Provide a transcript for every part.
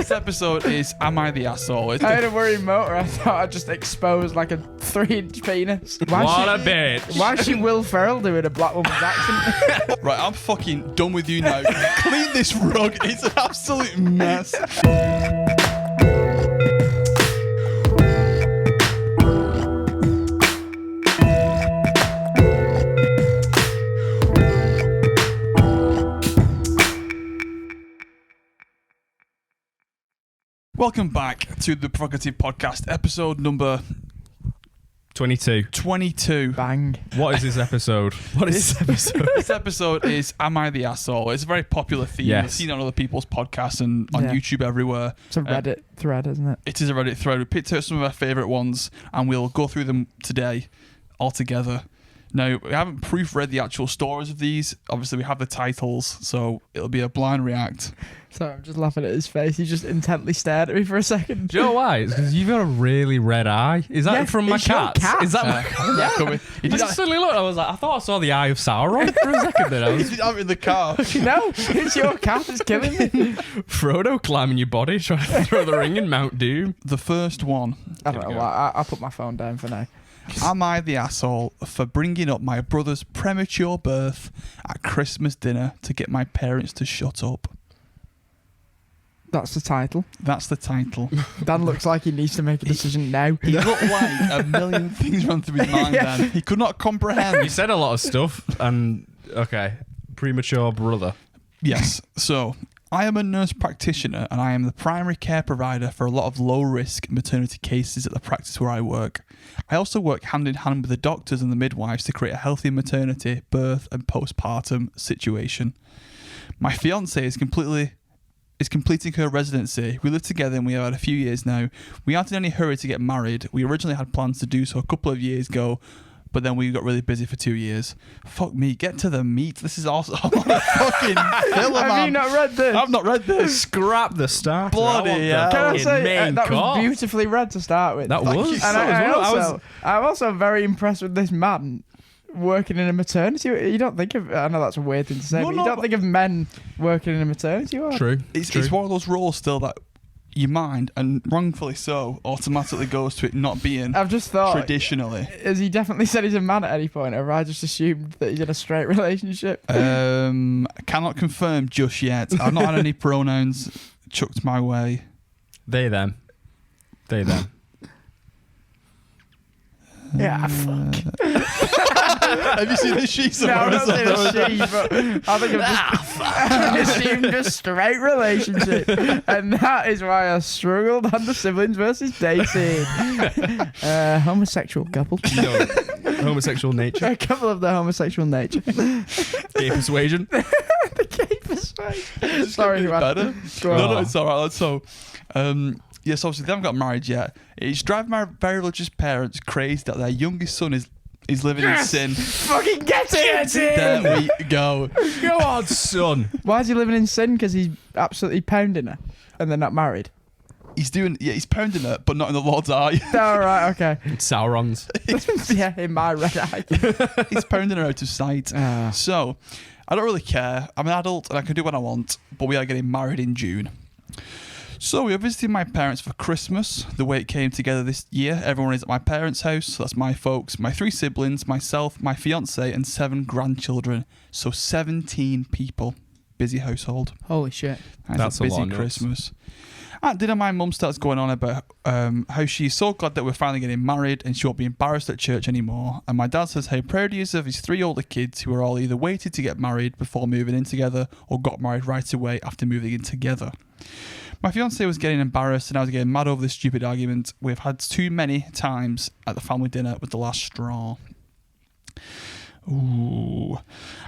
This episode is Am I the Asshole? I had a worried motor. I thought I'd just exposed like a 3-inch penis. What a bitch. Why is she Will Ferrell doing a black woman's accent? Right, I'm fucking done with you now. Clean this rug. It's an absolute mess. Welcome back to the Provocative Podcast, episode number 22. 22. Bang. What is this episode? What is this episode? This episode is Am I the Asshole? It's a very popular theme. Yes. I've seen it on other people's podcasts and on Yeah. YouTube everywhere. It's a Reddit thread, isn't it? It is a Reddit thread. We picked out some of our favourite ones and we'll go through them today all together. Now, we haven't proofread the actual stories of these. Obviously, we have the titles, so it'll be a blind react. Sorry, I'm just laughing at his face. He just intently stared at me for a second. Do you know why? It's because you've got a really red eye. Is that Yeah, from my it's your cat? cat. Is that my Yeah. You just suddenly looked, I was like, I thought I saw the eye of Sauron for a second then. I You was did have it in the car. No, it's your cat. It's killing me. Frodo climbing your body, trying to throw the ring in Mount Doom. The first one. I don't know why. I'll put my phone down for now. Am I the asshole for bringing up my brother's premature birth at Christmas dinner to get my parents to shut up? That's the title. That's the title. Dan looks like he needs to make a decision now. He looked like a million things run through his mind Yeah. then. He could not comprehend. You said a lot of stuff, and okay, premature brother. Yes. So, I am a nurse practitioner and I am the primary care provider for a lot of low-risk maternity cases at the practice where I work. I also work hand in hand with the doctors and the midwives to create a healthy maternity, birth and postpartum situation. My fiancée is completing her residency. We live together and we have had a few years now. We aren't in any hurry to get married. We originally had plans to do so a couple of years ago, but then we got really busy for 2 years. Fuck me, get to the meat. This is also I'm on a fucking filler, Have man. you not read this? I've not read this. Scrap the start. Bloody hell. Can I Fucking say main that was course. beautifully read to start with? That Thank was. you And so That I'm also very impressed with this man working in a maternity. You don't think of, I know that's a weird thing to say, No, but you no, don't but- think of men working in a maternity ward. True. It's True. one of those roles still that your mind, and wrongfully so, automatically goes to it not being I've just thought, traditionally. has he definitely said he's a man at any point, or have I just assumed that he's in a straight relationship? Cannot confirm just yet. I've not had any pronouns chucked my way. They, them. They, them. Yeah, fuck. Have you seen the sheets? No, I'm not saying a she, but I think I've just assumed a straight relationship. And that is why I struggled on the siblings versus dating. Homosexual couple. No. Homosexual nature. A couple of the homosexual nature. Gay persuasion. The gay persuasion. Sorry, man. better. Go on. No, it's all right. So, yes, obviously they haven't got married yet. It's driving my very religious parents crazy that their youngest son is living in sin. Fucking get it! There we go. Go on, son. Why is he living in sin? Because he's absolutely pounding her and they're not married. He's pounding it, but not in the Lord's eye. All right, okay. Sauron's. Yeah, in my red eye. He's pounding her out of sight. So, I don't really care. I'm an adult and I can do what I want, but we are getting married in June. So we are visiting my parents for Christmas. The way it came together this year, everyone is at my parents' house. So that's my folks, my 3 siblings, myself, my fiancée, and 7 grandchildren. So 17 people. Busy household. Holy shit. That's a a busy lot of nuts. Christmas. At dinner, my mum starts going on about how she's so glad that we're finally getting married and she won't be embarrassed at church anymore. And my dad says how proud he is of his 3 older kids who are all either waited to get married before moving in together or got married right away after moving in together. My fiancée was getting embarrassed and I was getting mad over this stupid argument we've had too many times at the family dinner with the last straw. Ooh.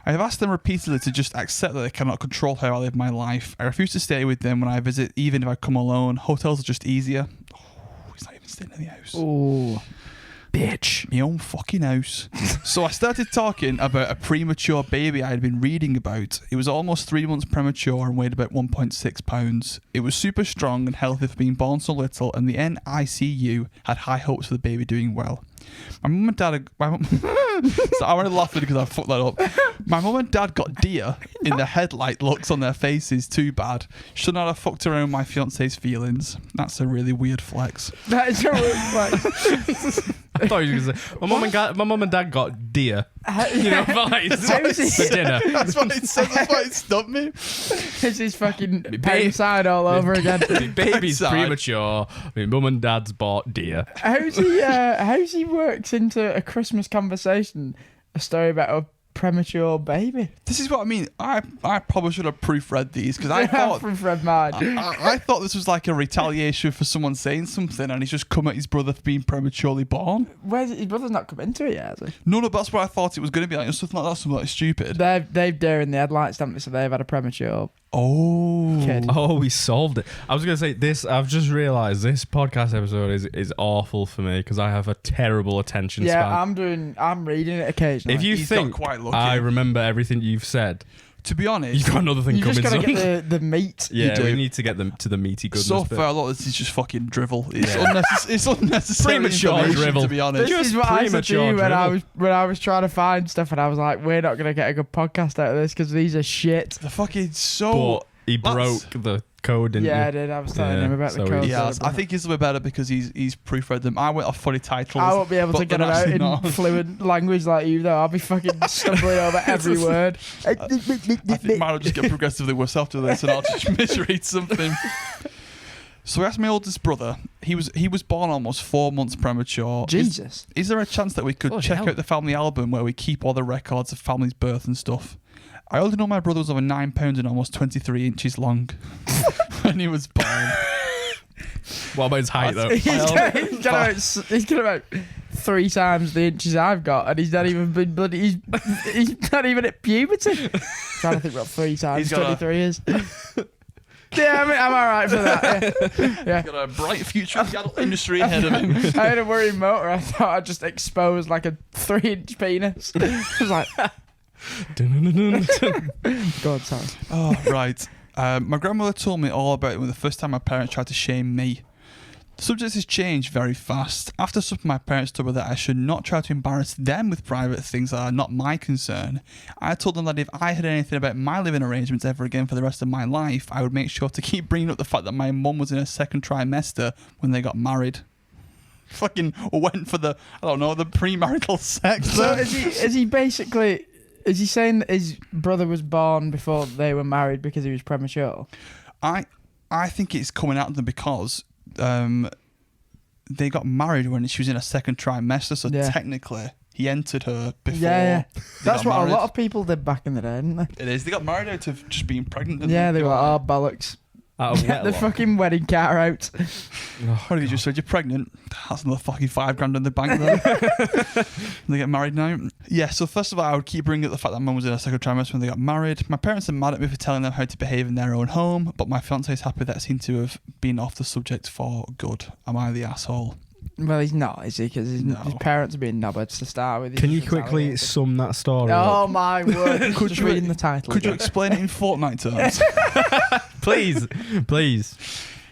I have asked them repeatedly to just accept that they cannot control how I live my life. I refuse to stay with them when I visit, even if I come alone. Hotels are just easier. Oh, he's not even staying in the house. Ooh. bitch. My own fucking house. So I started talking about a premature baby I had been reading about. It was almost 3 months premature and weighed about 1.6 pounds. It was super strong and healthy for being born so little, and the NICU had high hopes for the baby doing well. My mum and dad... So I want to laugh because I fucked that up. My mum and dad got deer in the headlight looks on their faces. Too bad. Should not have fucked around my fiance's feelings. That's a really weird flex. That is a weird flex. I thought you were going to say, my mum and dad got deer. You know, for dinner. That's what it said. That's why it stumped me. It's his fucking pain side all over again. The baby's Side. premature. My mum and dad's bought deer. How's he works into a Christmas conversation a story about a premature baby? This is what I mean. I probably should have proofread these because I thought from Fred Mard. I thought this was like a retaliation for someone saying something, and he's just come at his brother for being prematurely born. Where's his brother's not come into it yet, has he? No, but that's what I thought it was going to be like. Something like that, something like stupid. They've deer in the headlights, haven't they? So they've had a premature Oh, kid. Oh, we solved it. I was going to say this. I've just realised this podcast episode is awful for me because I have a terrible attention span. I'm reading it occasionally. If you He's think got quite lucky. I remember everything you've said, to be honest, you've got another thing you coming just gotta soon. get the meat. Yeah, do. we need to get them to the meaty goodness. so bit. far a lot of this is just fucking drivel. It's it's unnecessary Premature information, drivel. to be honest. This Just is what I said to you premature when I was trying to find stuff, and I was like, we're not gonna get a good podcast out of this because these are shit. The fucking so. But he broke the code, didn't Yeah, I you? did. I was telling Yeah, him about the so code. he- Yeah, I think he's a bit better because he's proofread them. I went off funny titles. I won't be able but to get it they're out actually in not. fluent language like you, though. I'll be fucking stumbling over every word. I think mine will just get progressively worse after this, and I'll just misread something. So I asked my oldest brother. He was born almost 4 months premature. Jesus. Is there a chance that we could Bloody check hell. out the family album where we keep all the records of family's birth and stuff? I only know my brother was over 9 pounds and almost 23 inches long when he was born. What about his height, though? He's got about 3 times the inches I've got, and he's not even been bloody. He's not even at puberty. Trying to think what 3 times He's got 23 is. Yeah, I'm alright for that. Yeah. He's got a bright future in the adult industry ahead of him. I had a worry motor. I thought I'd just expose like a 3-inch penis. I was like, God, sorry. Oh, right. My grandmother told me all about it when the first time my parents tried to shame me. The subject has changed very fast. After supper, my parents told me that I should not try to embarrass them with private things that are not my concern. I told them that if I had anything about my living arrangements ever again for the rest of my life, I would make sure to keep bringing up the fact that my mum was in her second trimester when they got married. Fucking went for the premarital sex. So is he basically... Is he saying that his brother was born before they were married because he was premature? I think it's coming out of them because they got married when she was in her second trimester, so Yeah. technically he entered her before. Yeah. they That's got what married. a lot of people did back in the day, didn't they? It is. They got married out of just being pregnant. didn't Yeah, they were like, oh, bollocks. Out of Get the wedlock. fucking wedding car out. What if you just said you're pregnant? That's another fucking $5,000 in the bank then. They get married now. Yeah, so first of all, I would keep bringing up the fact that mum was in her second trimester when they got married. My parents are mad at me for telling them how to behave in their own home, but my fiance is happy that I seem to have been off the subject for good. Am I the asshole? Well, he's not, is he? Because his No. parents are being knobbards to start with. He's Can you just quickly retaliated. sum that story Oh up? my word! Could Just you- reading the title. Could you again. explain it in Fortnite terms? Please.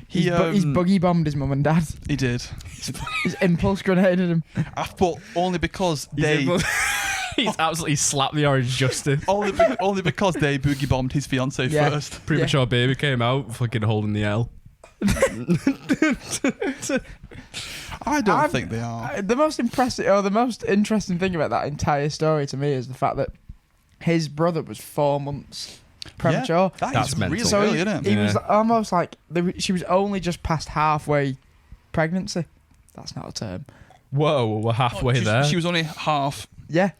He's buggy bombed his mum and dad. He did. He's impulse grenaded him. But only because they He's absolutely slapped the Orange Justice. only because they boogie bombed his fiance Yeah. first. Premature baby came out, fucking holding the L. I don't think they are. The most impressive, or the most interesting thing about that entire story to me is the fact that his brother was 4 months premature. Yeah, That's is mental. really So early, isn't it? he was Yeah. almost like she was only just past halfway pregnancy. That's not a term. Whoa, we're halfway there. She was only half. Yeah,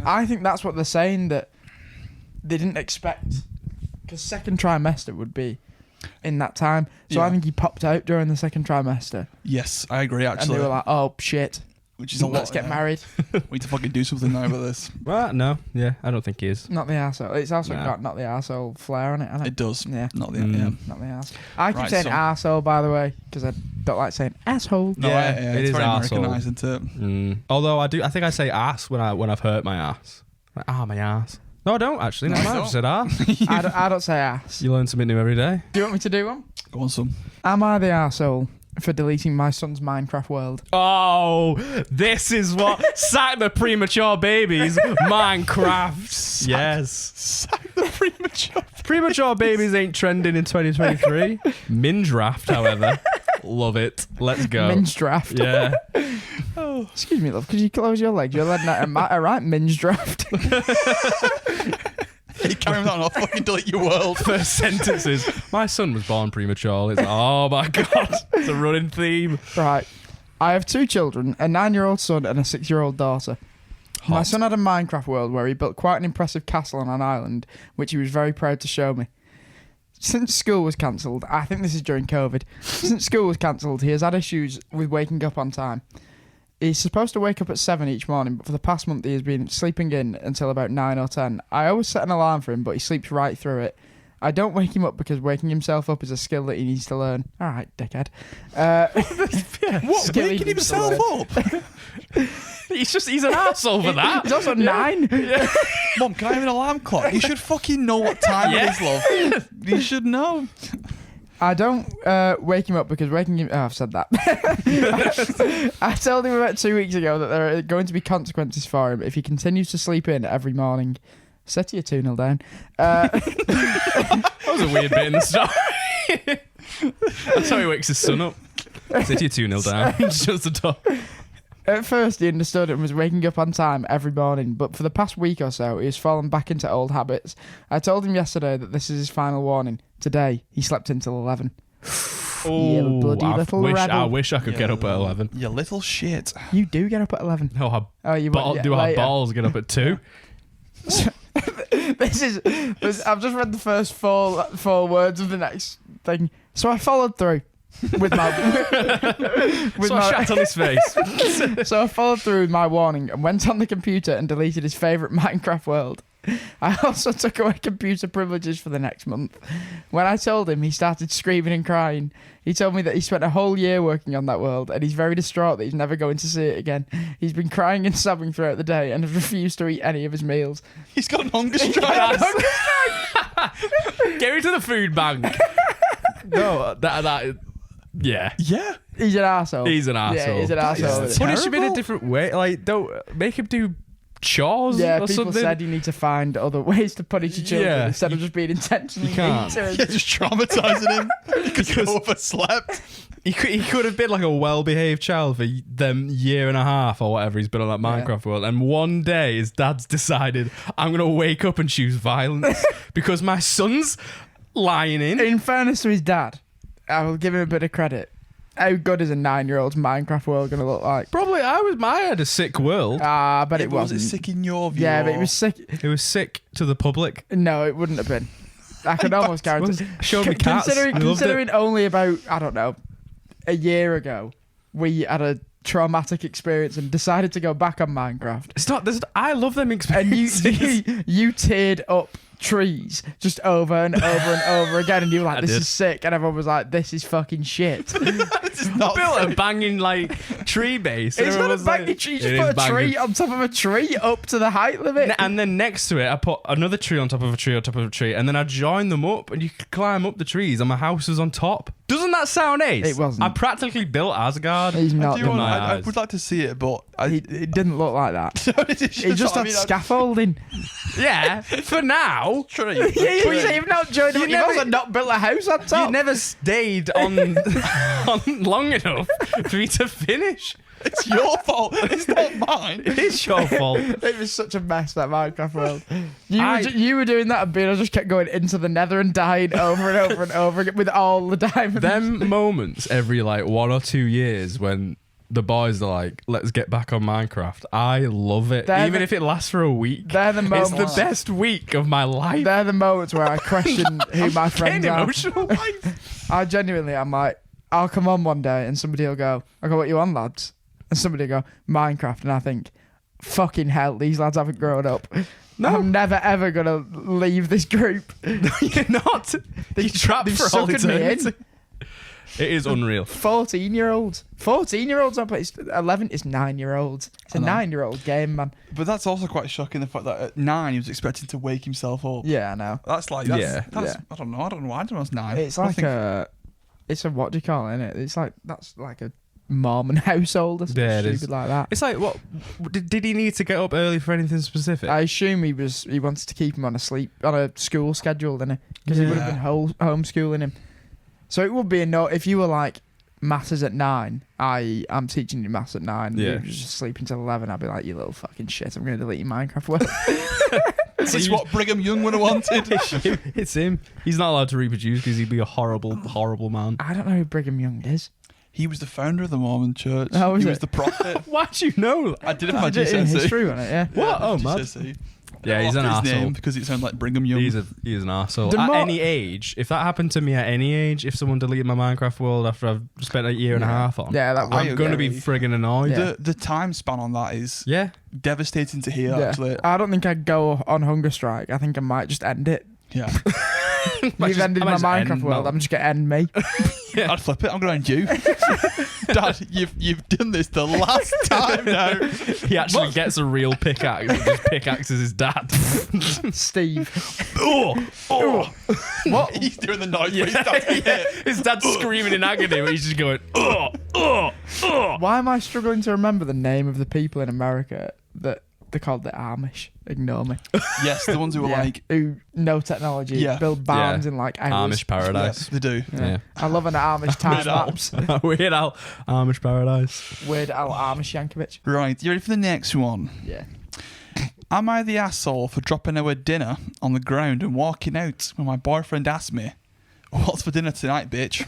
I think that's what they're saying, that they didn't expect, because second trimester would be in that time. So Yeah. I think he popped out during the second trimester, Yes, I agree. and Actually, they were like, "Oh shit, which is a lot. let's get married." We need to fucking do something now about this. Well, no, yeah, I don't think he is. Not the arsehole. It's also Nah. got not the arsehole flair on it, hasn't it? It does. Yeah, Not the Mm. yeah. not the arsehole. I keep Right, saying so- arsehole, by the way, because I Don't like saying asshole. No, Yeah, it's it is very arsehole. Americanized, isn't it? Although I think I say ass when I've hurt my ass. Like, my ass. No, I don't actually. No, No, I you might have said ass. I don't say ass. You learn something new every day. Do you want me to do one? Go on, son. Am I the arsehole for deleting my son's Minecraft world? Oh, this is what sack the premature babies. Minecraft. Yes. Sack the premature. Premature babies ain't trending in 2023. Mindraft, however. Love it. Let's go. Minge draft. Yeah. Excuse me, love. Could you close your legs? You're letting out a right minge draft. You carry that on, I'll fucking delete your world. First sentences. My son was born premature. It's like, oh my God. It's a running theme. Right. I have 2 children, a 9-year-old son and a 6-year-old daughter. My son had a Minecraft world where he built quite an impressive castle on an island, which he was very proud to show me. Since school was cancelled, I think this is during COVID, since school was cancelled, he has had issues with waking up on time. He's supposed to wake up at 7 each morning, but for the past month he has been sleeping in until about 9 or 10. I always set an alarm for him, but he sleeps right through it. I don't wake him up because waking himself up is a skill that he needs to learn. All right, dickhead. What? Skill he Waking needs to himself learn. up? He's an arsehole for that. He's also 9. Mom, can I have an alarm clock? You should fucking know what time it is, love. You should know. I don't wake him up because waking him... Oh, I've said that. I told him about 2 weeks ago that there are going to be consequences for him if he continues to sleep in every morning. Set your 2-0 down. That was a weird bit in the story. That's how he wakes his son up. Sit you 2-0 down. Shuts the door. At first, he understood and was waking up on time every morning, but for the past week or so, he has fallen back into old habits. I told him yesterday that this is his final warning. Today, he slept until 11. You bloody little rebel. I wish I could get up at 11. You little shit. You do get up at 11. No, You do our balls get up at 2? I've just read the first four words of the next thing. So I followed through with my Shat on his face. So I followed through with my warning and went on the computer and deleted his favourite Minecraft world. I also took away computer privileges for the next month. When I told him, he started screaming and crying. He told me that he spent a whole year working on that world and he's very distraught that he's never going to see it again. He's been crying and sobbing throughout the day and has refused to eat any of his meals. He's got an hunger strike. Get me to the food bank. No, that. Yeah. Yeah. He's an arsehole. He's an arsehole. Yeah, he's an arsehole. Punish him in a different way. Like, don't make him do chores Yeah, or people something. said you need to find other ways to punish your children Yeah, instead of just being intentionally you can't. mean to You're just traumatizing him because he overslept. He could have been like a well-behaved child for them year and a half or whatever he's been on that Minecraft world, and one day his dad's decided, I'm going to wake up and choose violence because my son's lying in. In fairness to his dad, I will give him a bit of credit. How good is a 9-year-old's Minecraft world going to look like? Probably I had a sick world. But it Was wasn't. it sick in your view? Yeah, but or- it was sick. It was sick to the public. No, it wouldn't have been. I could almost guarantee. Showed me cats. I loved it. Considering only about, I don't know, a year ago, we had a traumatic experience and decided to go back on Minecraft. It's not. I love them And experiences. you teared up trees just over and over and over again, and you were like, I this did. is sick, and everyone was like, this is fucking shit. This is not built sick. a banging like tree base. It's And not a everyone's like, banging tree, you "It just is put a banging." tree on top of a tree up to the height limit. And then next to it, I put another tree on top of a tree on top of a tree, and then I joined them up, and you could climb up the trees, and my house was on top. Doesn't that sound ace? It wasn't. I practically built Asgard. He's not. I, do want, my I eyes. would like to see it, but It didn't look like that. He just had I scaffolding. Yeah, for now. You've not joined. You've never- also not built a house on top. You never stayed on, on long enough for me to finish. It's your fault. It's not mine. It is your fault. It was such a mess, that Minecraft world. You I- were doing that, and Beano just kept going into the nether and dying over and over and over again with all the diamonds. Them moments every like 1 or 2 years when the boys are like, let's get back on Minecraft. I love it. They're Even the- if it lasts for a week. They're the It's moments. the best week of my life. They're the moments where I question who my friends Getting are. emotional. I'm like, I'll come on one day and somebody will go, what you on, lads? And somebody will go, Minecraft. And I think, fucking hell, these lads haven't grown up. No. I'm never, ever going to leave this group. You're not. You're trapped They've for all suckered me in. eternity. It is unreal. 14-year-olds. 14-year-olds, but it's 11. It's 9-year-olds. It's a I know. 9-year-old game, man. But that's also quite shocking. The fact that at 9 he was expecting to wake himself up. Yeah, I know. That's I don't know. I don't know why I was 9. It's I like think- it's a what do you call it? Innit? It's like that's like a Mormon household or something Yeah, it stupid is. like that. It's like, what did he need to get up early for anything specific? I assume he wanted to keep him on a school schedule, didn't he? Because he would have Yeah. been homeschooling him. So it would be a no if you were like maths is at 9. I'm teaching you maths at 9. Yeah. You're just sleeping till 11. I'd be like, you little fucking shit. I'm going to delete your Minecraft world. Is this what Brigham Young would have wanted? It's him. He's not allowed to reproduce because he'd be a horrible, horrible man. I don't know who Brigham Young is. He was the founder of the Mormon Church. Oh, was he it? was the prophet. Why'd you know that? I did it for my I did it in GCSE. history on it, yeah. What? Oh, mad. GCSE. Yeah, he's I an lost his arsehole. name because it sounded like Brigham Young. He is an arsehole. The At more- any age, if that happened to me at any age, if someone deleted my Minecraft world after I've spent a year and a half on, Yeah, that I'm would going to be very- friggin' annoyed. Yeah. the time span on that is Yeah. devastating to hear. Yeah. Actually, I don't think I'd go on hunger strike. I think I might just end it. yeah. You've ended I my might just end Minecraft world. my- I'm just going to end me. I'd flip it. I'm going to end you, Dad. You've done this the last time now. He actually gets a real pickaxe and just pickaxes his dad. Steve. oh. What? He's doing the noise. But he's starting to hit. His dad's screaming in agony, but he's just going, Why am I struggling to remember the name of the people in America that they're called the Amish? Ignore me. Yes, the ones who were Yeah, like, who know technology, Yeah. build barns Yeah. in like hours. Amish paradise. yes, they do. Yeah. I love an Amish time Weird Al. lapse. Weird Al. Amish paradise. Weird Al Amish Yankovic. Right, you ready for the next one? Yeah. Am I the asshole for dropping our dinner on the ground and walking out when my boyfriend asked me, "What's for dinner tonight, bitch?"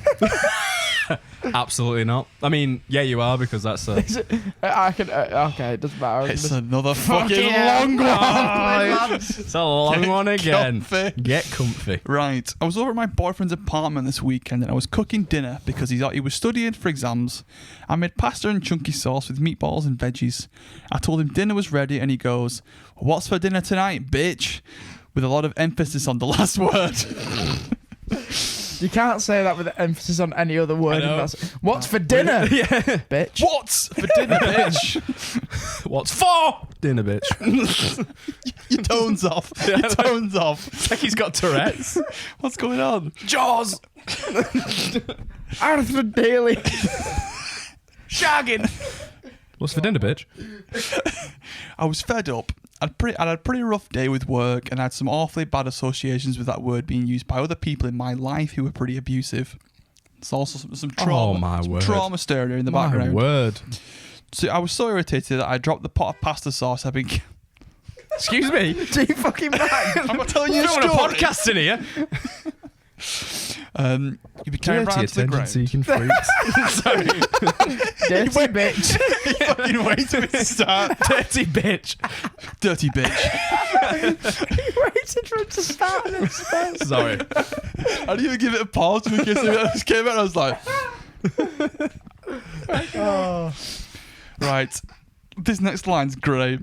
Absolutely not. I mean, yeah, you are, because that's a... I can. Okay, it doesn't matter. It's another fucking hell. long one. It's a long one again. Comfy. Get comfy. Right, I was over at my boyfriend's apartment this weekend and I was cooking dinner because he thought he was studying for exams. I made pasta and chunky sauce with meatballs and veggies. I told him dinner was ready and he goes, "What's for dinner tonight, bitch?" with a lot of emphasis on the last word. You can't say that with emphasis on any other word. I know. What's for dinner, Yeah. bitch? What's for dinner, bitch? What's for dinner, bitch? Your tone's off. Your tone's off. It's like he's got Tourette's. What's going on? Jaws. Arthur Daly. Shagging. What's for dinner, bitch? I was fed up. I'd had a pretty rough day with work and had some awfully bad associations with that word being used by other people in my life who were pretty abusive. There's also some trauma, my some word. trauma stirring in the My background. word. So I was so irritated that I dropped the pot of pasta sauce I've been... Excuse me. Do you fucking mind? I'm not telling you a Doing a story. podcast in here. You'd be carrying around to the ground. attention-seeking freaks. Sorry. Dirty bitch. Fucking wait till we start. Dirty bitch. Dirty bitch. You waited for him to start and then start. Sorry. I didn't even give it a pause because it just came out and I was like... Oh. Right. This next line's great.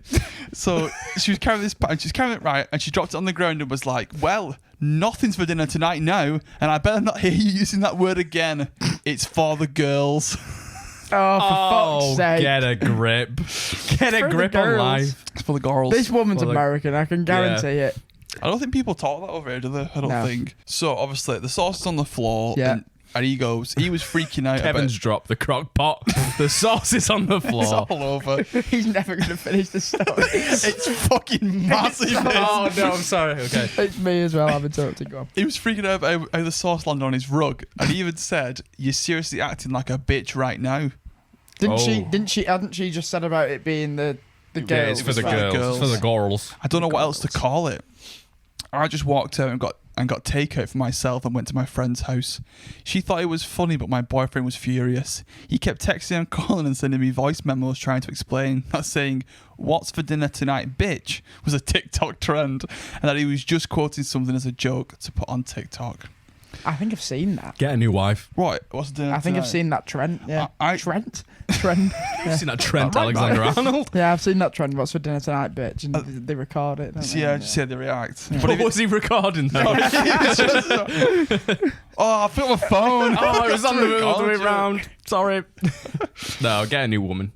So she was carrying this and she's carrying it right and she dropped it on the ground and was like, "Well, nothing's for dinner tonight now, and I better not hear you using that word again. It's for the girls." Oh, for fuck's sake. Get a grip. Get a for the grip on girls. life. It's for the girls. This woman's Well, like- American, I can guarantee it. I don't think people talk that over here, do they? I don't No. think. So obviously the sauce is on the floor Yeah. and he was freaking out Kevin's dropped the crock pot. The sauce is on the about floor. it's all over. He's never going to finish the story. It's fucking massive. this. Oh, no, I'm sorry. Okay. It's me as well, I'm interrupting. Go on. He was freaking out about how the sauce landed on his rug and he even said, "You're seriously acting like a bitch right now." Hadn't she just said about it being the girls? Yeah, it's for the as well? girls. It's for the girls. I don't know what else to call it. I just walked out and got takeout for myself and went to my friend's house. She thought it was funny, but my boyfriend was furious. He kept texting and calling and sending me voice memos trying to explain that saying, "What's for dinner tonight, bitch?" was a TikTok trend and that he was just quoting something as a joke to put on TikTok. I think I've seen that. Get a new wife. Right, what's dinner I think I've tonight? seen that trend. Yeah. I- Trend. You've seen that Trent Right, Alexander-Arnold? Yeah, I've seen that trend. What's for dinner tonight, bitch? And they record it. Don't See, they? I just said they react. Yeah. But What if was he recording though? oh, I put my phone. Oh, it was on the other way Record you. round. Sorry. No, get a new woman.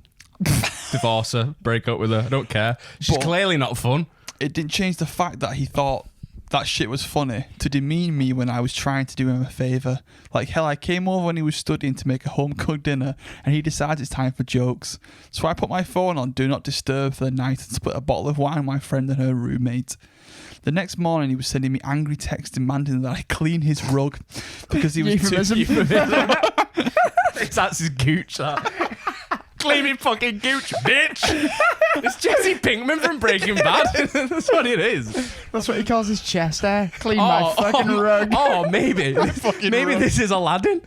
Divorce her. Break up with her. I don't care. She's But- clearly not fun. It didn't change the fact that he thought that shit was funny to demean me when I was trying to do him a favour. Like, hell, I came over when he was studying to make a home-cooked dinner, and he decides it's time for jokes. So I put my phone on Do Not Disturb for the night and split a bottle of wine with my friend and her roommate. The next morning, he was sending me angry texts demanding that I clean his rug because he was too... Euphemism. That's his gooch, that. Clean me fucking gooch, bitch. It's Jesse Pinkman from Breaking Bad. That's what it is. That's what he calls his chest hair. Clean my fucking rug. Oh, maybe. Maybe rug. this is Aladdin.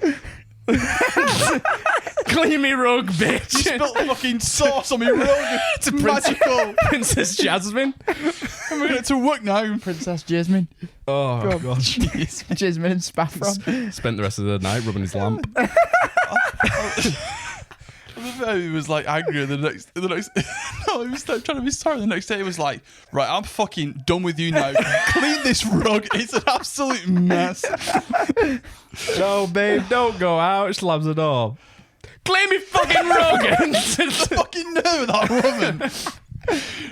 Clean me rug, bitch. Spilled fucking sauce on my rug. It's magical. Princess Jasmine. I'm going to get to work now. Princess Jasmine. Oh, God. God. Jasmine and Spaffron. Spent the rest of the night rubbing his lamp. He was like angry the next no, he was like, trying to be sorry. The next day he was like, right, I'm fucking done with you now. Clean this rug. It's an absolute mess. No, babe, don't go out. Slams the door. Clean me fucking rug. Fucking know that woman.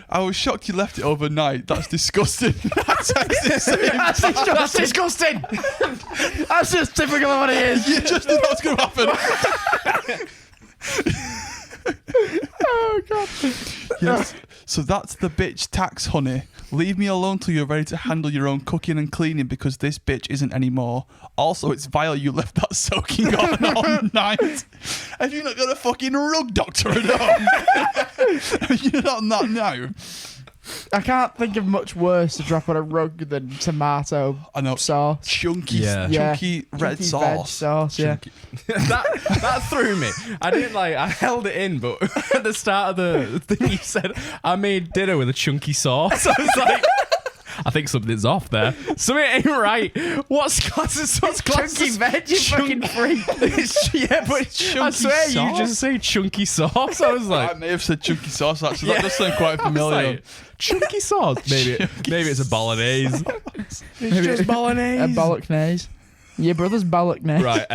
I was shocked you left it overnight. That's disgusting. That's disgusting. That's just typical of what it is. You just knew that was going to happen. Oh, God. Yes. So that's the bitch tax, honey. Leave me alone till you're ready to handle your own cooking and cleaning because this bitch isn't anymore. Also, it's vile you left that soaking on all night. Have you not got a fucking rug doctor at home? You're not on that now. I can't think of much worse to drop on a rug than tomato I know. sauce. Chunky, Yeah. chunky red Chunky veg sauce. sauce, yeah. that threw me. I didn't I held it in, but at the start of the thing you said, I made dinner with a chunky sauce. I was like, I think something's off there. Something ain't right. What's classes? Chunky veg, you fucking freak. Yeah, but I Chunky swear you sauce? just say chunky sauce. I was I like, may have said chunky sauce actually. That Yeah. does sound quite I was familiar. like, chunky sauce. Maybe it's a bolognese. It's Maybe just bolognese. A bolognese. Your brother's bolognese. Right.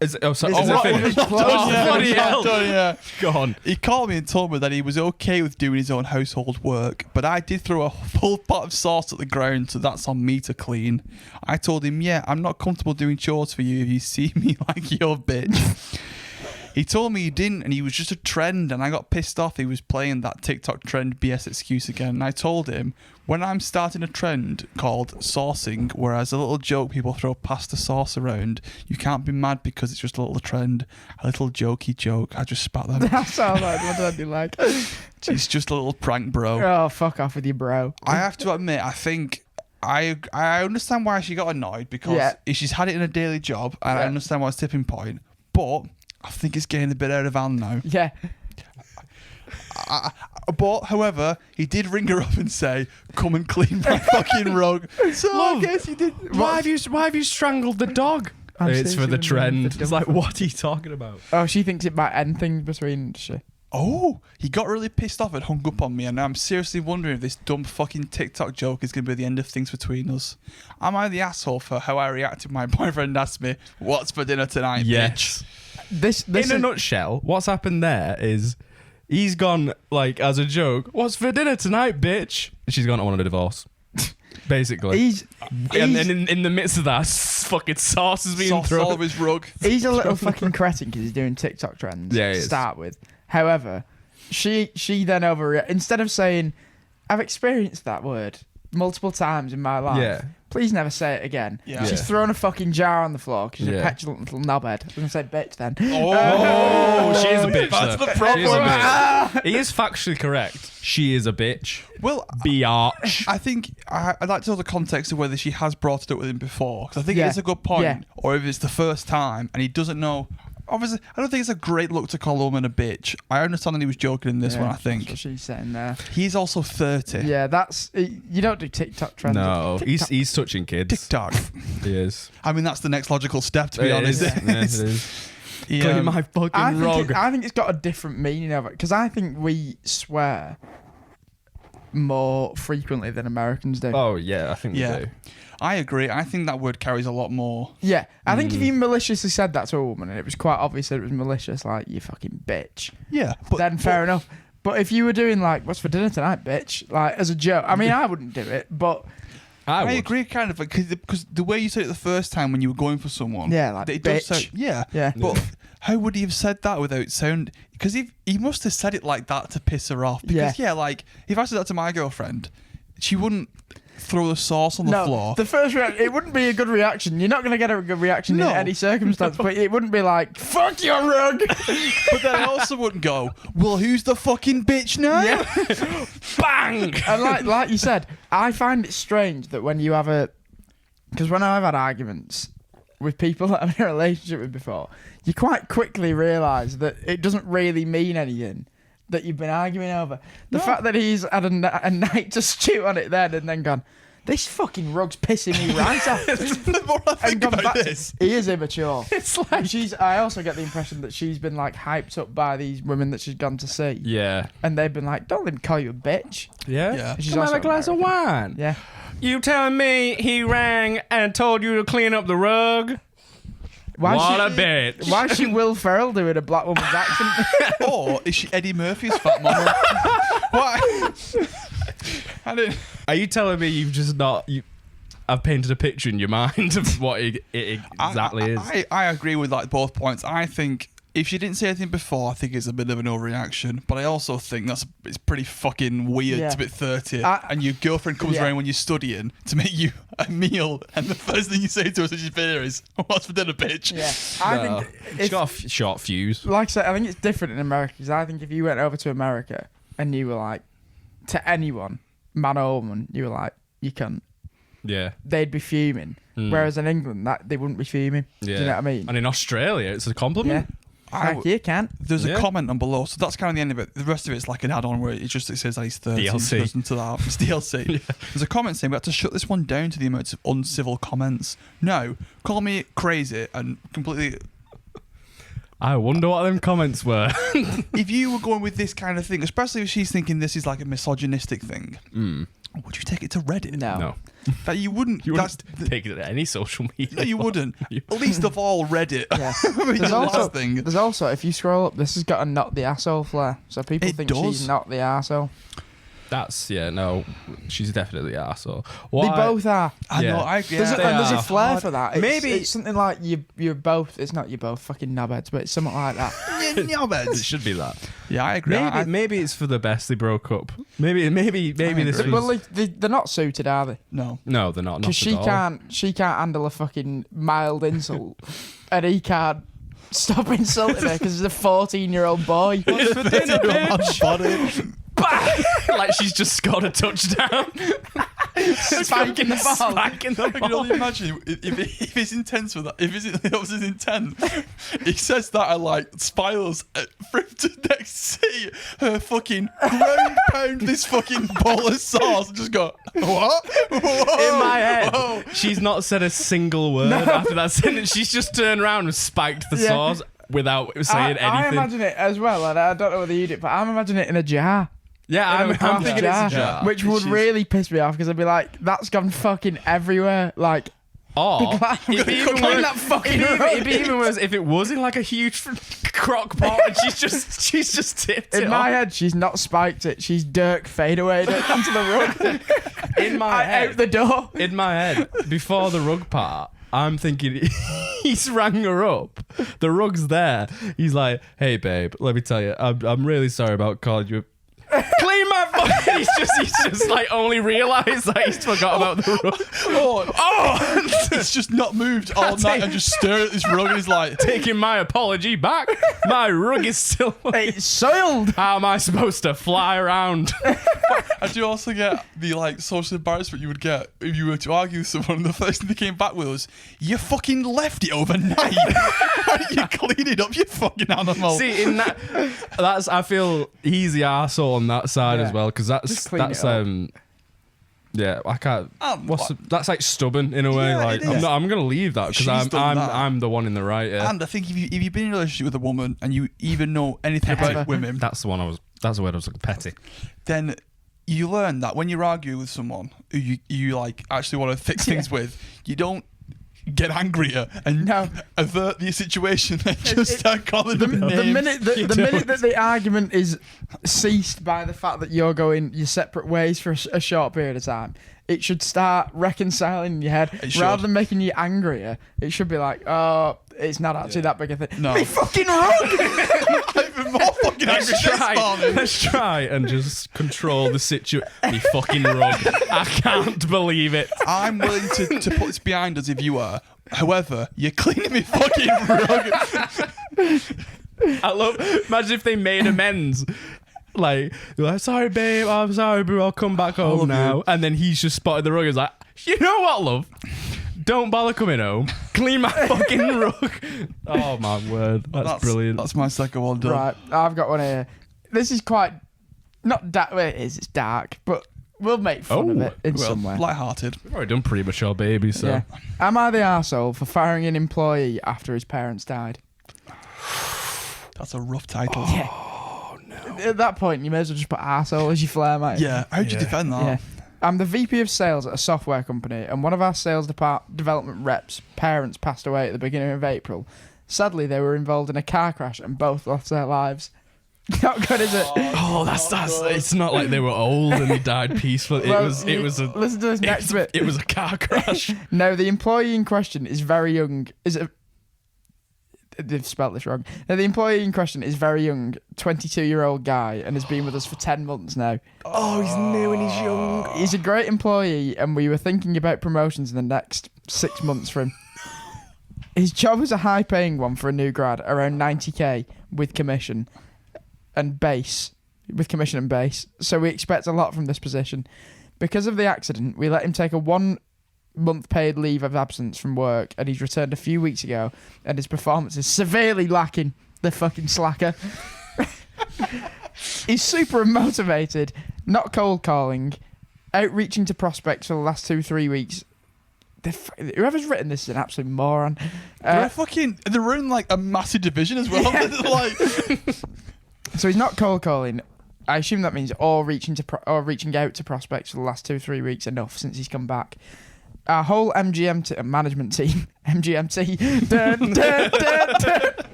Is it This is it a finished? finished close. Oh, Yeah, bloody hell. Yeah. Go on. He called me and told me that he was okay with doing his own household work, but I did throw a full pot of sauce at the ground, so that's on me to clean. I told him, yeah, I'm not comfortable doing chores for you if you see me like your bitch. He told me he didn't, and he was just a trend, and I got pissed off. He was playing that TikTok trend BS excuse again, and I told him, when I'm starting a trend called saucing, whereas a little joke people throw pasta sauce around, you can't be mad because it's just a little trend, a little jokey joke. I just spat them. That's all right. What did I do like? It's just a little prank, bro. Oh, fuck off with you, bro. I have to admit, I think I understand why she got annoyed because Yeah. she's had it in a daily job, and I Yeah. understand why it's tipping point, but I think it's getting a bit out of hand now. Yeah. But, however, he did ring her up and say, come and clean my fucking rug. So Love, I guess he did. Why have you strangled the dog? I'm It's for the seriously trend. wondering It's like, what are you talking about? Oh, she thinks it might end things between she. Oh, he got really pissed off and hung up on me, and I'm seriously wondering if this dumb fucking TikTok joke is going to be the end of things between us. Am I the asshole for how I reacted when my boyfriend asked me, what's for dinner tonight, bitch? Yes. This In a is, nutshell, what's happened there is he's gone, like, as a joke, what's for dinner tonight, bitch? And she's gone, I want a divorce. Basically. he's And then in the midst of that, fucking sauce is being Sauce all thrown. over his rug. he's a little fucking cretin because he's doing TikTok trends Yeah, he to is. start with. However, she then instead of saying, I've experienced that word multiple times in my life. Yeah. Please never say it again. Yeah. She's Yeah. thrown a fucking jar on the floor because she's Yeah. a petulant little knobhead. I'm going to say bitch then. Oh, she is a bitch. That's though. the problem. She is a bitch. He is factually correct. She is a bitch. Well, Biatch. I think I'd like to know the context of whether she has brought it up with him before, because I think Yeah. it's a good point, Yeah. or if it's the first time and he doesn't know obviously, I don't think it's a great look to call a woman a bitch. I understand that he was joking in this one, I That's think. what she's saying there. He's also 30. Yeah, you don't do TikTok trends. No, TikTok. he's touching kids. TikTok. He is. I mean, that's the next logical step, to be It honest. is. Yeah, it is. He, Clean my fucking rug. I think it's got a different meaning of it because I think we swear more frequently than Americans do. Oh yeah, I think we Yeah. do. I agree. I think that word carries a lot more. Yeah, I think if you maliciously said that to a woman and it was quite obvious that it was malicious, like, you fucking bitch, Yeah. then fair enough. But if you were doing, like, what's for dinner tonight, bitch, like, as a joke, I mean, I wouldn't do it, but I would. agree, kind of, because the way you said it the first time when you were going for someone. yeah, like, it does bitch. sound, yeah. Yeah. But how would he have said that without sound? Because he must have said it like that to piss her off. Because, yeah, like, if I said that to my girlfriend, she wouldn't throw the sauce on the floor. The first reaction, it wouldn't be a good reaction. You're not going to get a good reaction No. in any circumstance, but it wouldn't be like, fuck your rug. But then I also wouldn't go, well, who's the fucking bitch now? Yeah. Bang! And like you said, I find it strange that when you have because when I've had arguments with people that I'm in a relationship with before, you quite quickly realise that it doesn't really mean anything that you've been arguing over. The fact that he's had a night to stew on it then and then gone, this fucking rug's pissing me right off. The more I think gone about back to- this. He is immature. It's like I also get the impression that she's been like hyped up by these women that she's gone to see. yeah, And they've been like, don't let him call you a bitch. yeah. Yeah. She's Come have also a glass of wine. Yeah. You telling me he rang and told you to clean up the rug? Why What she- a bitch! Why is she Will Ferrell doing a black woman's accent? Or is she Eddie Murphy's fat mama? Why? I didn't. Are you telling me you've just not? I've painted a picture in your mind of what it exactly is. I agree with like both points. I think if she didn't say anything before, I think it's a bit of an overreaction. But I also think it's pretty fucking weird Yeah. to be 30 I- and your girlfriend comes Yeah. around when you're studying to make you a meal, and the first thing you say to her as she's there is, "What's for dinner, bitch?" Yeah, I No. think She's if, got a short fuse. like I said, I think it's different in America because I think if you went over to America and you were like to anyone, man or woman, you were like, you can't, Yeah. they'd be fuming. Whereas in England, that they wouldn't be fuming. Yeah. Do you know what I mean? And in Australia, it's a Yeah, compliment. Thank you, can. There's a Yeah. comment on below, so that's kind of the end of it. The rest of it's like an add-on where it says that he's 30. DLC. It goes into that. It's DLC. There's a comment saying we have to shut this one down to the amount of uncivil comments. No, call me crazy and completely. I wonder what them comments were. If you were going with this kind of thing, especially if she's thinking this is like a misogynistic thing, would you take it to Reddit? No. That you wouldn't. You that's wouldn't take it at any social media. no, you wouldn't. Least of all Reddit. Yeah. I mean, There's the also, last thing. there's also, if you scroll up, this has got a not the asshole flair. So people It think does. she's not the asshole. That's no. She's definitely an arsehole. They both are. I Yeah. know. There's, They and there's a are flair hard. for that. It's, Maybe- it's something like you're both. It's not you're both fucking knobheads, but it's something like that. It should be that. Yeah, I agree. Maybe it's for the best they broke up. Maybe this agree. was. Well, they're not suited, are they? no. No, they're not. Because she can't handle a fucking mild insult, and he can't stop insulting her because he's a 14-year-old boy. What's for dinner, bitch? Body. Like she's just scored a touchdown. Spiking the ball. Spiking the I can ball. only imagine if he's intense with that. If that was his intent, he says that and like spirals for him to next see her fucking ground pound this fucking bowl of sauce and just go what? Whoa, In my head, whoa. she's not said a single word after that sentence. She's just turned around and spiked the Yeah. sauce without saying I anything. imagine it as well, and I don't know whether you do, but I'm imagining it in a jar. Yeah, In a I'm glass thinking it's a jar. Which would She's- really piss me off because I'd be like, that's gone fucking everywhere. Like, Or it'd be even worse- worse- that fucking it'd be even worse if it was in like a huge crock pot and she's just tipped it in my off. head, she's not spiked it. She's Dirk fadeawayed it onto the rug. In my head, Out the door. in my head, before the rug part, I'm thinking he's rang her up. The rug's there. He's like, "Hey, babe, let me tell you, I'm really sorry about calling you." Clean my fucking. He's just like only realised that he's forgot about the rug. Oh, it's just not moved all night and just stare at this rug and he's like, Taking my apology back. My rug is still. It's soiled. How am I supposed to fly around? I do also get the like social embarrassment you would get if you were to argue with someone and the first thing they came back with was, you fucking left it overnight. Why didn't you clean it up, you fucking animal. See, in that's I feel he's the arsehole on that side Yeah. as well, because that's Just clean it up. yeah, I can't. That's like stubborn in a way. Yeah, like it is. I'm gonna leave that because She's done that. I'm the one in the right. Yeah. And I think if you've been in a relationship with a woman and you even know anything Petty. about women, That's the one that's the word I was looking petty. then you learn that when you're arguing with someone who you like actually want to fix things with, you don't get angrier and No. avert the situation and just it- start calling The, them the names. minute that the argument is ceased by the fact that you're going your separate ways for a short period of time, it should start reconciling in your head It should. rather than making you angrier. It should be like, oh, it's not actually that big a thing. No. Me fucking wrong. I've been more fucking angry this morning. Let's try and just control the situation. You fucking wrong. I can't believe it. I'm willing to put this behind us if you are. However, you're cleaning me fucking rug. I love. Imagine if they made amends. Like, they're like, sorry, babe. I'm sorry, bro. I'll come back love home now. you. And then he's just spotted the rug. He's like, you know what, love? Don't bother coming home. Clean my fucking rug. Oh my word, that's brilliant. That's my second one done. Right, I've got one here. This is quite not dark. Well, it is. It's dark, but we'll make fun of Oh, it in Well, some way. light-hearted. We've already done premature baby, so Yeah. Am I the arsehole for firing an employee after his parents died? That's a rough title. Yeah. At that point, you may as well just put arsehole as your flare, mate. Yeah, how'd you Yeah. defend that? Yeah. I'm the VP of sales at a software company, and one of our sales development reps' parents passed away at the beginning of April. Sadly, they were involved in a car crash and both lost their lives. Not good, is it? Oh, that's. It's not like they were old and they died peacefully. Well, It was a. Listen to this next bit. It was a car crash. No, the employee in question is very young. They've spelt this wrong. No, the employee in question is very young, 22-year-old guy, and has been with us for 10 months now. Oh, he's new and he's young. He's a great employee, and we were thinking about promotions in the next 6 months for him. His job is a high-paying one for a new grad, around 90k with commission and base. So we expect a lot from this position. Because of the accident, we let him take a 1 month paid leave of absence from work, and he's returned a few weeks ago, and his performance is severely lacking. The fucking slacker. He's super motivated, not cold calling, outreaching to prospects for the last 2-3 weeks. Whoever's written this is an absolute moron. They're running like a massive division as well. Like, So he's not cold calling. I assume that means reaching out to prospects for the last 2-3 weeks enough since he's come back. Our whole management team, MGMT,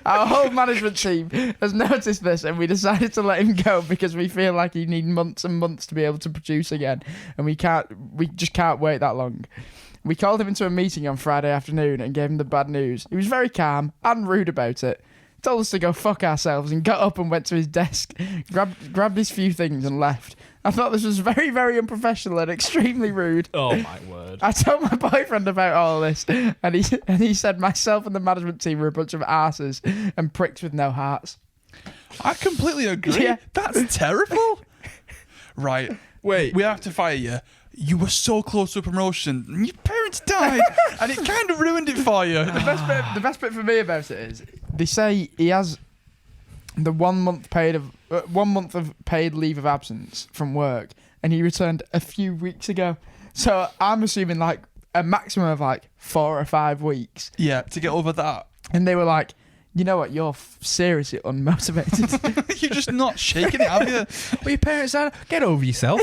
our whole management team has noticed this, and we decided to let him go because we feel like he needs months and months to be able to produce again, and we just can't wait that long. We called him into a meeting on Friday afternoon and gave him the bad news. He was very calm and rude about it. Told us to go fuck ourselves and got up and went to his desk, grabbed his few things and left. I thought this was very, very unprofessional and extremely rude. Oh my word. I told my boyfriend about all this, and he said myself and the management team were a bunch of asses and pricks with no hearts. I completely agree. Yeah. That's terrible. Right. Wait. We have to fire you. You were so close to a promotion, and your parents died, and it kind of ruined it for you. The best bit for me about it is they say he has the 1 month of paid leave of absence from work, and he returned a few weeks ago. So I'm assuming like a maximum of like 4 or 5 weeks. Yeah, to get over that. And they were like, you know what, you're seriously unmotivated. You're just not shaking it, have you? Well, your parents are. Get over yourself.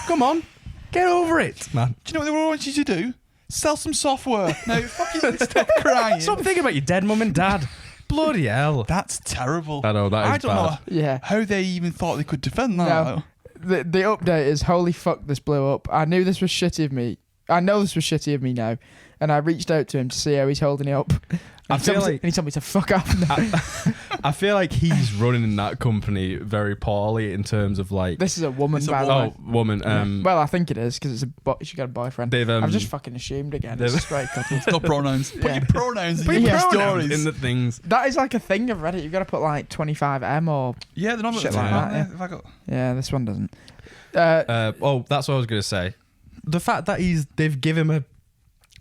Come on. Get over it, man. Do you know what they want you to do? Sell some software. Now, fucking stop crying. Stop thinking about your dead mum and dad. Bloody hell. That's terrible. I know, that is I don't bad. know Yeah. how they even thought they could defend that. No. The update is, holy fuck, this blew up. I knew this was shitty of me. I know this was shitty of me now. And I reached out to him to see how he's holding it up. I feel like and he told me to fuck off now. I feel like he's running that company very poorly in terms of like. This is a woman, It's a by the Oh, way. woman. Well, I think it is, because she got a boyfriend. They've I've just fucking assumed again. It's a straight couple. No pronouns. Put Yeah. your pronouns put in your your pronouns stories. in the things. That is like a thing of Reddit. You've got to put like 25M or... Yeah, they're not Shit like like that. that, If I got... Yeah, this one doesn't. That's what I was gonna say. The fact that they've given him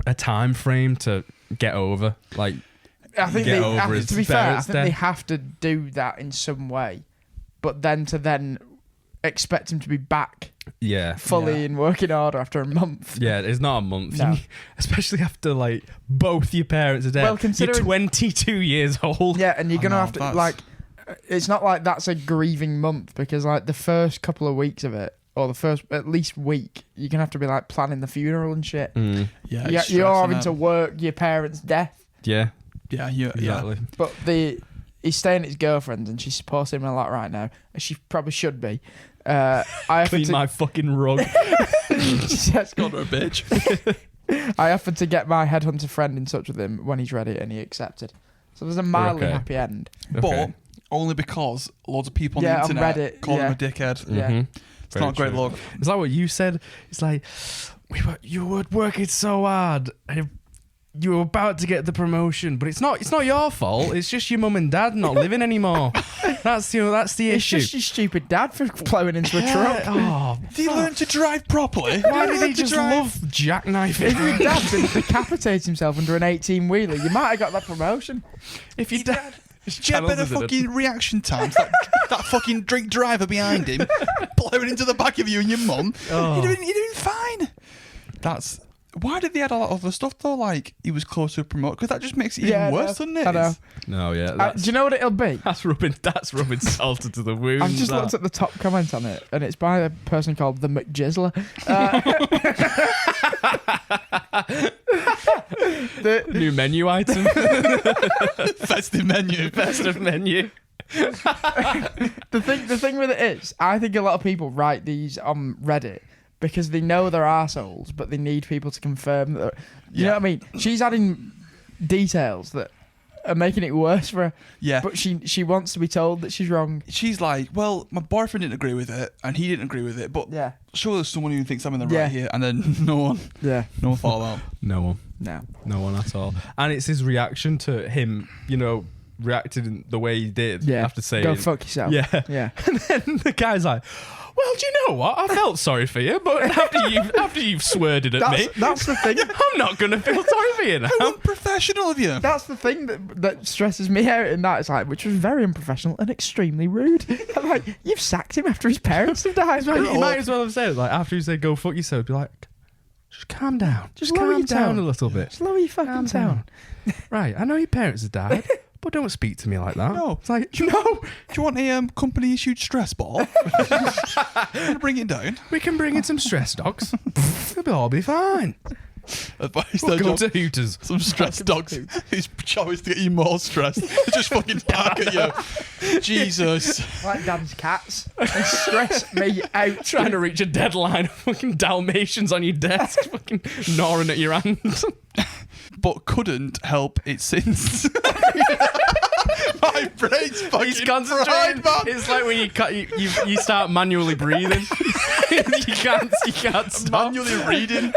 a time frame to get over. Like, I think get they over have, his to be fair, I parents' think they death. have to do that in some way, but then expect him to be back yeah. fully in working order after a month. Yeah, it's not a month. No. Especially after, like, both your parents are dead. Well, You're considering- 22 years old. Yeah, and you're I gonna know, have to that's- like. It's not like that's a grieving month because like the first couple of weeks of it, or the first at least week, you're gonna have to be like planning the funeral and shit. Mm. Yeah, Yeah, it's you're stressing having it. to work your parents' death, Yeah, Yeah, yeah. exactly. but he's staying at his girlfriend's and she's supporting him a lot right now, as she probably should be. I offered Clean to, my fucking rug. Yes, Called her a bitch. I offered to get my headhunter friend in touch with him when he's ready, and he accepted. So there's a mildly Okay. happy end. But only because loads of people on Yeah, the on internet Reddit, call him yeah. a dickhead. Yeah. Mhm. It's not a great look. It's like what you said. It's like you were working so hard, and you were about to get the promotion, but it's not your fault. It's just your mum and dad not living anymore. That's the It's issue. just your stupid dad for plowing into a Yeah. truck. Oh, Did he learn to drive properly? why did he learn to just drive? love jackknifing? If your dad didn't decapitate himself under an 18-wheeler, you might have got that promotion. If your dad, Do you have better fucking reaction times? That fucking drink driver behind him, blowing into the back of you and your mum. Oh. You're doing fine. That's why did they add a lot of other stuff though? Like he was close to a promote because that just makes it Yeah, even I worse, know. doesn't it? I know. No, yeah, Do you know what it'll be? that's rubbing salt into the wound. I've just looked at the top comment on it, and it's by a person called the McJizzler. New menu item. Festive menu. Festive menu. The thing with it is, I think a lot of people write these on Reddit because they know they're arseholes, but they need people to confirm that. You know what I mean? She's adding details that are making it worse for her, Yeah. but she wants to be told that she's wrong. She's like, well, my boyfriend didn't agree with it, and he didn't agree with it, but Yeah. surely there's someone who thinks I'm in the Yeah. right here, and then no one Yeah. thought about. No one at all. And it's his reaction to him, reacted in the way he did Yeah. after saying, Go fuck yourself. yeah. Yeah. And then the guy's like, well, do you know what? I felt sorry for you, but after you've swerded at me, That's the thing. I'm not going to feel sorry for you now. How unprofessional of you. That's the thing that stresses me out in that. It's like, which was very unprofessional and extremely rude. I'm like, you've sacked him after his parents have died. Like, you Grow might up. as well have said, like, after you say go fuck yourself, be like, just calm down. Just lower calm your down tone. a little bit. Slow your fucking Calm tone. down. Right, I know your parents have died, but don't speak to me like that. No. It's like, Do you want a company issued stress ball? Gonna bring it down. we can bring in some stress dogs. It'll all be fine. Advice We'll their go job. to Hooters. Some stress dogs whose job is to get you more stressed. They just fucking bark at you. Jesus. Like Dan's cats. They stress me out. Trying to reach a deadline of fucking Dalmatians on your desk, fucking gnawing at your hand. But couldn't help it since. My brain's fucking He's concentrating. fried, man. It's like when you start manually breathing. you can't stop. Manually reading.